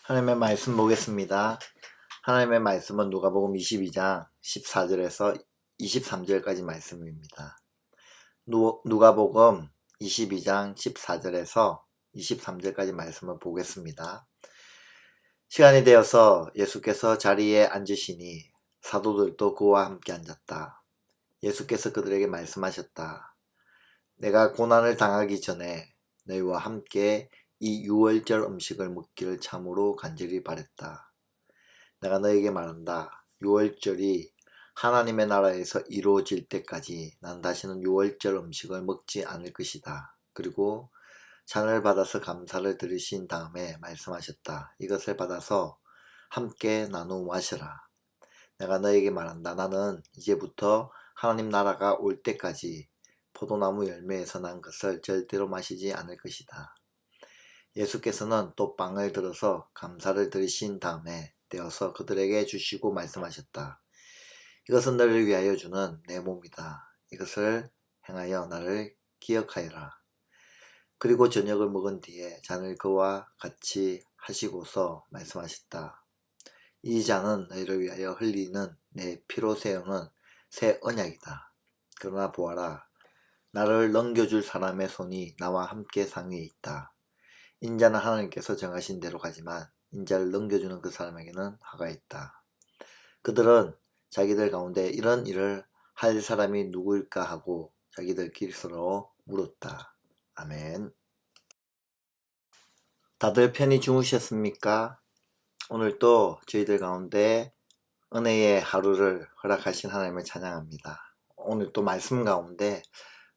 하나님의 말씀 보겠습니다. 하나님의 말씀은 누가복음 22장 14절에서 23절까지 말씀입니다. 누가복음 22장 14절에서 23절까지 말씀을 보겠습니다. 시간이 되어서 예수께서 자리에 앉으시니 사도들도 그와 함께 앉았다. 예수께서 그들에게 말씀하셨다. 내가 고난을 당하기 전에 너희와 함께 이 유월절 음식을 먹기를 참으로 간절히 바랬다. 내가 너에게 말한다. 유월절이 하나님의 나라에서 이루어질 때까지 난 다시는 유월절 음식을 먹지 않을 것이다. 그리고 잔을 받아서 감사를 드리신 다음에 말씀하셨다. 이것을 받아서 함께 나누어 마시라. 내가 너에게 말한다. 나는 이제부터 하나님 나라가 올 때까지 포도나무 열매에서 난 것을 절대로 마시지 않을 것이다. 예수께서는 또 빵을 들어서 감사를 드리신 다음에 떼어서 그들에게 주시고 말씀하셨다. 이것은 너를 위하여 주는 내 몸이다. 이것을 행하여 나를 기억하여라. 그리고 저녁을 먹은 뒤에 잔을 그와 같이 하시고서 말씀하셨다. 이 잔은 너희를 위하여 흘리는 내 피로 세우는 새 언약이다. 그러나 보아라. 나를 넘겨줄 사람의 손이 나와 함께 상위에 있다. 인자는 하나님께서 정하신 대로 가지만 인자를 넘겨주는 그 사람에게는 화가 있다. 그들은 자기들 가운데 이런 일을 할 사람이 누구일까 하고 자기들끼리 서로 물었다. 아멘. 다들 편히 주무셨습니까? 오늘 또 저희들 가운데 은혜의 하루를 허락하신 하나님을 찬양합니다. 오늘 또 말씀 가운데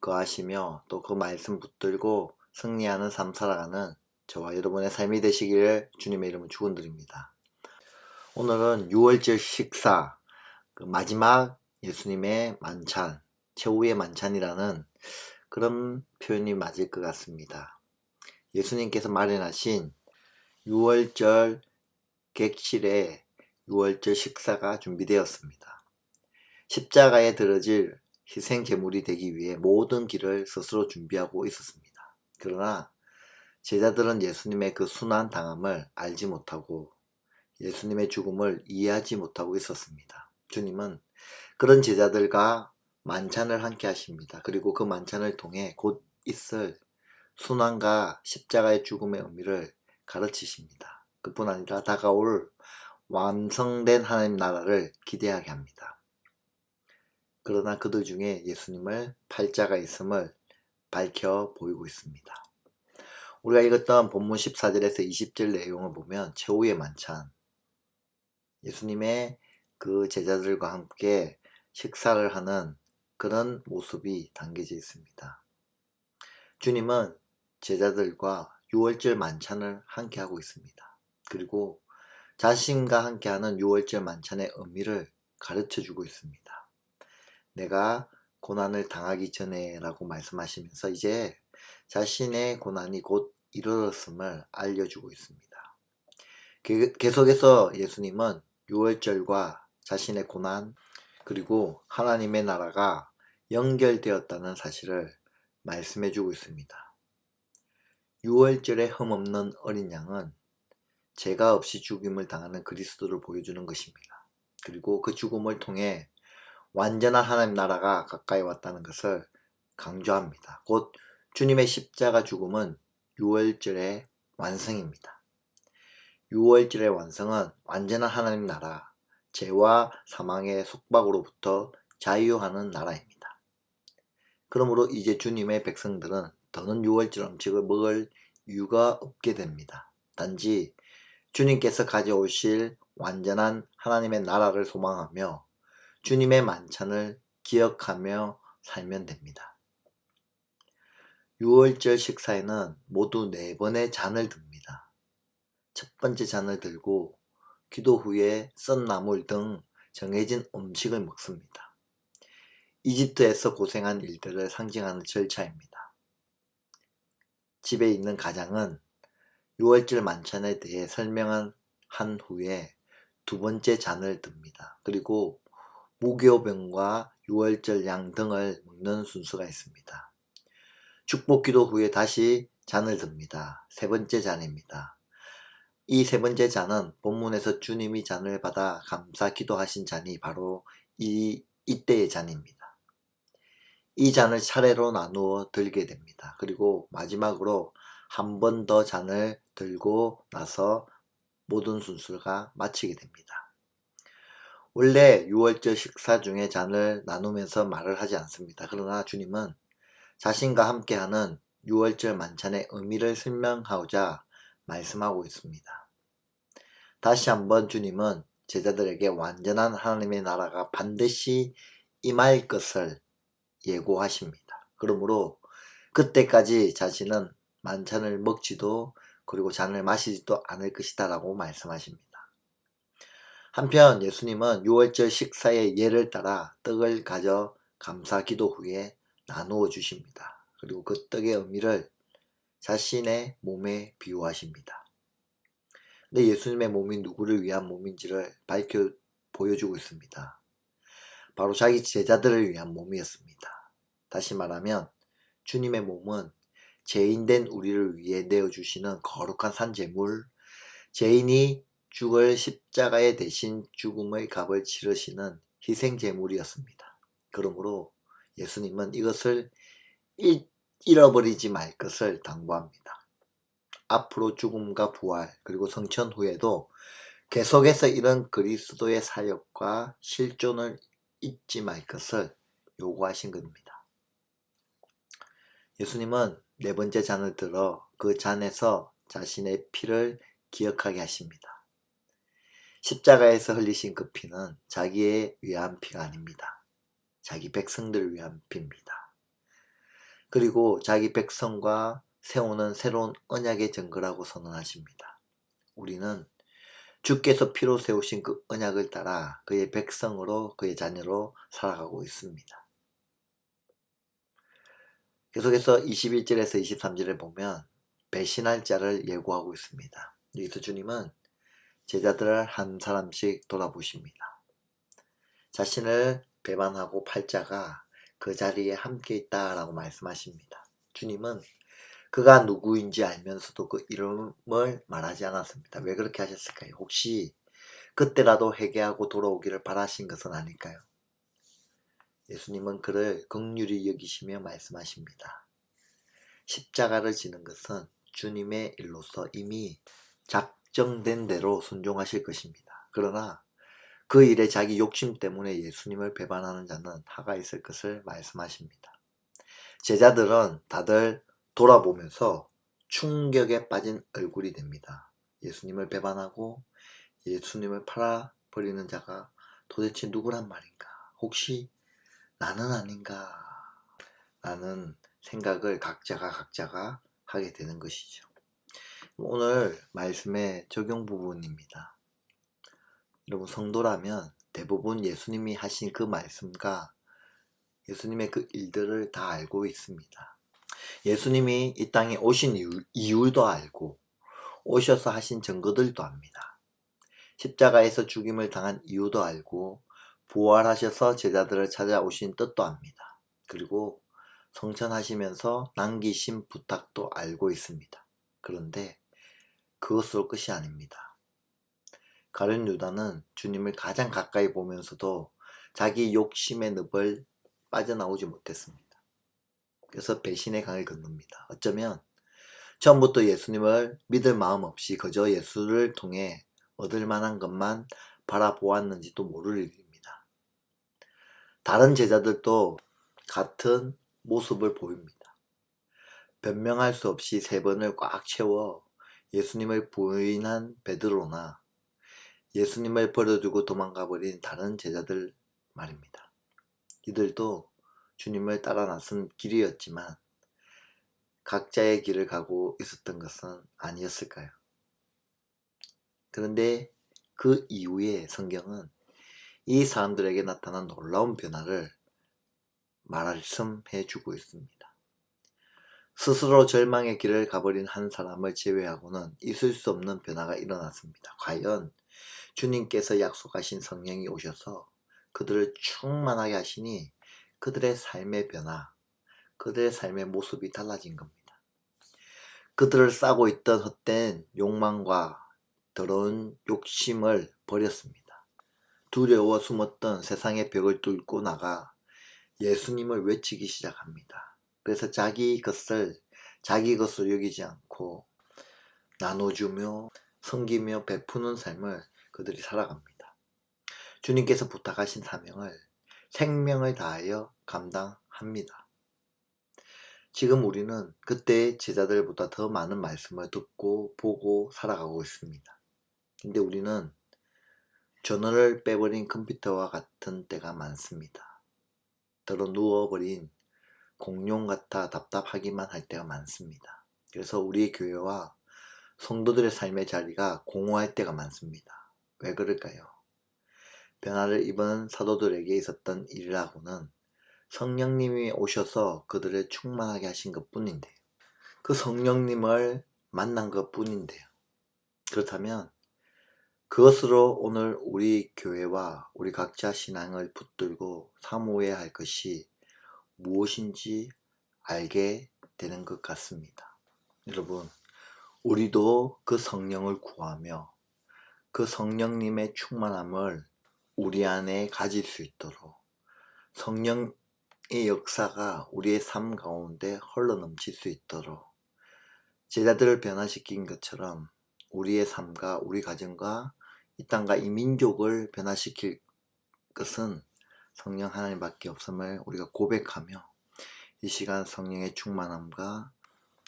거하시며 또 그 말씀 붙들고 승리하는 삶 살아가는 저와 여러분의 삶이 되시기를 주님의 이름으로 축원드립니다. 오늘은 6월절 식사, 그 마지막 예수님의 만찬, 최후의 만찬이라는 그런 표현이 맞을 것 같습니다. 예수님께서 마련하신 6월절 객실에 6월절 식사가 준비되었습니다. 십자가에 들어질 희생 제물이 되기 위해 모든 길을 스스로 준비하고 있었습니다. 그러나 제자들은 예수님의 그 순환 당함을 알지 못하고 예수님의 죽음을 이해하지 못하고 있었습니다. 주님은 그런 제자들과 만찬을 함께 하십니다. 그리고 그 만찬을 통해 곧 있을 순환과 십자가의 죽음의 의미를 가르치십니다. 그뿐 아니라 다가올 완성된 하나님 나라를 기대하게 합니다. 그러나 그들 중에 예수님을 팔자가 있음을 밝혀 보이고 있습니다. 우리가 읽었던 본문 14절에서 20절 내용을 보면 최후의 만찬, 예수님의 그 제자들과 함께 식사를 하는 그런 모습이 담겨져 있습니다. 주님은 제자들과 유월절 만찬을 함께 하고 있습니다. 그리고 자신과 함께하는 유월절 만찬의 의미를 가르쳐 주고 있습니다. 내가 고난을 당하기 전에 라고 말씀하시면서 이제 자신의 고난이 곧 이르렀음을 알려주고 있습니다. 계속해서 예수님은 유월절과 자신의 고난 그리고 하나님의 나라가 연결되었다는 사실을 말씀해 주고 있습니다. 유월절에 흠없는 어린 양은 죄가 없이 죽임을 당하는 그리스도를 보여주는 것입니다. 그리고 그 죽음을 통해 완전한 하나님 나라가 가까이 왔다는 것을 강조합니다. 곧 주님의 십자가 죽음은 유월절의 완성입니다. 유월절의 완성은 완전한 하나님 나라, 죄와 사망의 속박으로부터 자유하는 나라입니다. 그러므로 이제 주님의 백성들은 더는 유월절 음식을 먹을 이유가 없게 됩니다. 단지 주님께서 가져오실 완전한 하나님의 나라를 소망하며 주님의 만찬을 기억하며 살면 됩니다. 유월절 식사에는 모두 4번의 잔을 듭니다. 첫 번째 잔을 들고 기도 후에 썬 나물 등 정해진 음식을 먹습니다. 이집트에서 고생한 일들을 상징하는 절차입니다. 집에 있는 가장은 유월절 만찬에 대해 설명한 후에 두 번째 잔을 듭니다. 그리고 무교병과 유월절 양 등을 먹는 순서가 있습니다. 축복기도 후에 다시 잔을 듭니다. 세 번째 잔입니다. 이 세 번째 잔은 본문에서 주님이 잔을 받아 감사 기도하신 잔이 바로 이때의 잔입니다. 이 잔을 차례로 나누어 들게 됩니다. 그리고 마지막으로 한 번 더 잔을 들고 나서 모든 순서가 마치게 됩니다. 원래 유월절 식사 중에 잔을 나누면서 말을 하지 않습니다. 그러나 주님은 자신과 함께하는 유월절 만찬의 의미를 설명하고자 말씀하고 있습니다. 다시 한번 주님은 제자들에게 완전한 하나님의 나라가 반드시 임할 것을 예고하십니다. 그러므로 그때까지 자신은 만찬을 먹지도 그리고 잔을 마시지도 않을 것이다 라고 말씀하십니다. 한편 예수님은 유월절 식사의 예를 따라 떡을 가져 감사 기도 후에 나누어 주십니다. 그리고 그 떡의 의미를 자신의 몸에 비유하십니다. 근데 예수님의 몸이 누구를 위한 몸인지를 보여주고 있습니다. 바로 자기 제자들을 위한 몸이었습니다. 다시 말하면 주님의 몸은 죄인된 우리를 위해 내어주시는 거룩한 산제물, 죄인이 죽을 십자가에 대신 죽음의 값을 치르시는 희생제물이었습니다. 그러므로 예수님은 이것을 잃어버리지 말 것을 당부합니다. 앞으로 죽음과 부활 그리고 성천 후에도 계속해서 이런 그리스도의 사역과 실존을 잊지 말 것을 요구하신 겁니다. 예수님은 네 번째 잔을 들어 그 잔에서 자신의 피를 기억하게 하십니다. 십자가에서 흘리신 그 피는 자기의 위한 피가 아닙니다. 자기 백성들을 위한 피입니다. 그리고 자기 백성과 세우는 새로운 언약의 증거라고 선언하십니다. 우리는 주께서 피로 세우신 그 언약을 따라 그의 백성으로 그의 자녀로 살아가고 있습니다. 계속해서 21절에서 23절에 보면 배신할 자를 예고하고 있습니다. 여기서 주님은 제자들을 한 사람씩 돌아보십니다. 자신을 배반하고 팔 자가 그 자리에 함께 있다라고 말씀하십니다. 주님은 그가 누구인지 알면서도 그 이름을 말하지 않았습니다. 왜 그렇게 하셨을까요? 혹시 그때라도 회개하고 돌아오기를 바라신 것은 아닐까요? 예수님은 그를 긍휼히 여기시며 말씀하십니다. 십자가를 지는 것은 주님의 일로서 이미 작정된 대로 순종하실 것입니다. 그러나 그 일에 자기 욕심 때문에 예수님을 배반하는 자는 하가 있을 것을 말씀하십니다. 제자들은 다들 돌아보면서 충격에 빠진 얼굴이 됩니다. 예수님을 배반하고 예수님을 팔아버리는 자가 도대체 누구란 말인가? 혹시 나는 아닌가? 라는 생각을 각자가 하게 되는 것이죠. 오늘 말씀의 적용 부분입니다. 여러분 성도라면 대부분 예수님이 하신 그 말씀과 예수님의 그 일들을 다 알고 있습니다. 예수님이 이 땅에 오신 이유도 알고 오셔서 하신 증거들도 압니다. 십자가에서 죽임을 당한 이유도 알고 부활하셔서 제자들을 찾아오신 뜻도 압니다. 그리고 성천하시면서 남기신 부탁도 알고 있습니다. 그런데 그것으로 끝이 아닙니다. 가룟 유다는 주님을 가장 가까이 보면서도 자기 욕심의 늪을 빠져나오지 못했습니다. 그래서 배신의 강을 건넙니다. 어쩌면 처음부터 예수님을 믿을 마음 없이 그저 예수를 통해 얻을 만한 것만 바라보았는지도 모를 일입니다. 다른 제자들도 같은 모습을 보입니다. 변명할 수 없이 3번을 꽉 채워 예수님을 부인한 베드로나 예수님을 버려두고 도망가 버린 다른 제자들 말입니다. 이들도 주님을 따라 나선 길이었지만 각자의 길을 가고 있었던 것은 아니었을까요? 그런데 그 이후에 성경은 이 사람들에게 나타난 놀라운 변화를 말씀해 주고 있습니다. 스스로 절망의 길을 가버린 한 사람을 제외하고는 있을 수 없는 변화가 일어났습니다. 과연 주님께서 약속하신 성령이 오셔서 그들을 충만하게 하시니 그들의 삶의 변화, 그들의 삶의 모습이 달라진 겁니다. 그들을 싸고 있던 헛된 욕망과 더러운 욕심을 버렸습니다. 두려워 숨었던 세상의 벽을 뚫고 나가 예수님을 외치기 시작합니다. 그래서 자기 것을 자기 것으로 여기지 않고 나눠주며 섬기며 베푸는 삶을 그들이 살아갑니다. 주님께서 부탁하신 사명을 생명을 다하여 감당합니다. 지금 우리는 그때의 제자들보다 더 많은 말씀을 듣고 보고 살아가고 있습니다. 근데 우리는 전원을 빼버린 컴퓨터와 같은 때가 많습니다. 더러 누워버린 공룡 같아 답답하기만 할 때가 많습니다. 그래서 우리의 교회와 성도들의 삶의 자리가 공허할 때가 많습니다. 왜 그럴까요? 변화를 입은 사도들에게 있었던 일이라고는 성령님이 오셔서 그들을 충만하게 하신 것 뿐인데요. 그 성령님을 만난 것 뿐인데요. 그렇다면 그것으로 오늘 우리 교회와 우리 각자 신앙을 붙들고 사모해야 할 것이 무엇인지 알게 되는 것 같습니다. 여러분, 우리도 그 성령을 구하며 그 성령님의 충만함을 우리 안에 가질 수 있도록 성령의 역사가 우리의 삶 가운데 흘러넘칠 수 있도록 제자들을 변화시킨 것처럼 우리의 삶과 우리 가정과 이 땅과 이 민족을 변화시킬 것은 성령 하나님밖에 없음을 우리가 고백하며 이 시간 성령의 충만함과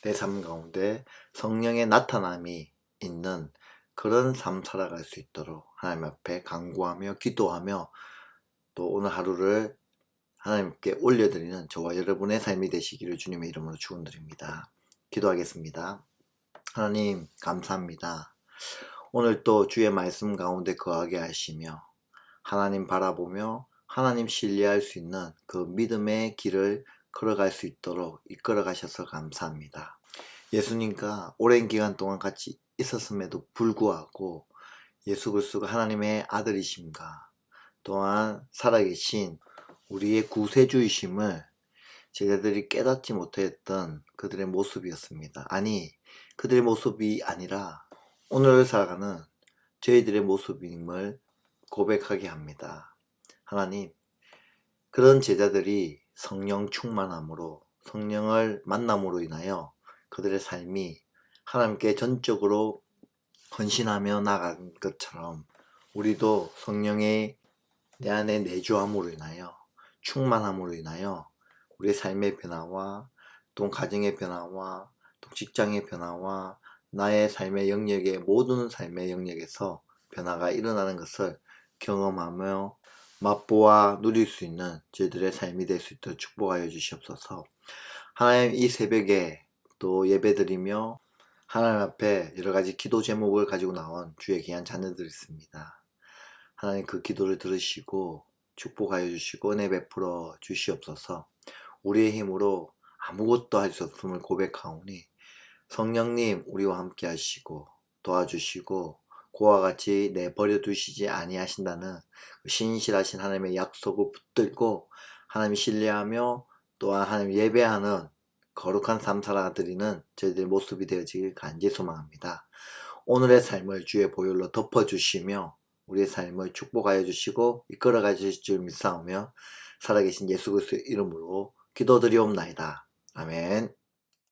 내 삶 가운데 성령의 나타남이 있는 그런 삶 살아갈 수 있도록 하나님 앞에 간구하며 기도하며 또 오늘 하루를 하나님께 올려드리는 저와 여러분의 삶이 되시기를 주님의 이름으로 축원드립니다. 기도하겠습니다. 하나님 감사합니다. 오늘 또 주의 말씀 가운데 거하게 하시며 하나님 바라보며 하나님 신뢰할 수 있는 그 믿음의 길을 걸어갈 수 있도록 이끌어 가셔서 감사합니다. 예수님과 오랜 기간 동안 같이 있었음에도 불구하고 예수 그리스도가 하나님의 아들이심과 또한 살아계신 우리의 구세주이심을 제자들이 깨닫지 못했던 그들의 모습이었습니다. 아니, 그들의 모습이 아니라 오늘 살아가는 저희들의 모습임을 고백하게 합니다. 하나님, 그런 제자들이 성령 충만함으로 성령을 만남으로 인하여 그들의 삶이 하나님께 전적으로 헌신하며 나간 것처럼 우리도 성령의 내 안에 내주함으로 인하여 충만함으로 인하여 우리의 삶의 변화와 또 가정의 변화와 또 직장의 변화와 나의 삶의 영역의 모든 삶의 영역에서 변화가 일어나는 것을 경험하며 맛보아 누릴 수 있는 저희들의 삶이 될 수 있도록 축복하여 주시옵소서. 하나님, 이 새벽에 또 예배드리며 하나님 앞에 여러가지 기도 제목을 가지고 나온 주의 귀한 자녀들이 있습니다. 하나님, 그 기도를 들으시고 축복하여 주시고 은혜 베풀어 주시옵소서. 우리의 힘으로 아무것도 할 수 없음을 고백하오니 성령님 우리와 함께 하시고 도와주시고 그와 같이 내버려 두시지 아니하신다는 신실하신 하나님의 약속을 붙들고 하나님 신뢰하며 또한 하나님 예배하는 거룩한 삶 살아드리는 저희들의 모습이 되어지길 간절히 소망합니다. 오늘의 삶을 주의 보혈로 덮어주시며 우리의 삶을 축복하여 주시고 이끌어가 주실 줄 믿사오며 살아계신 예수 그리스도의 이름으로 기도드리옵나이다. 아멘.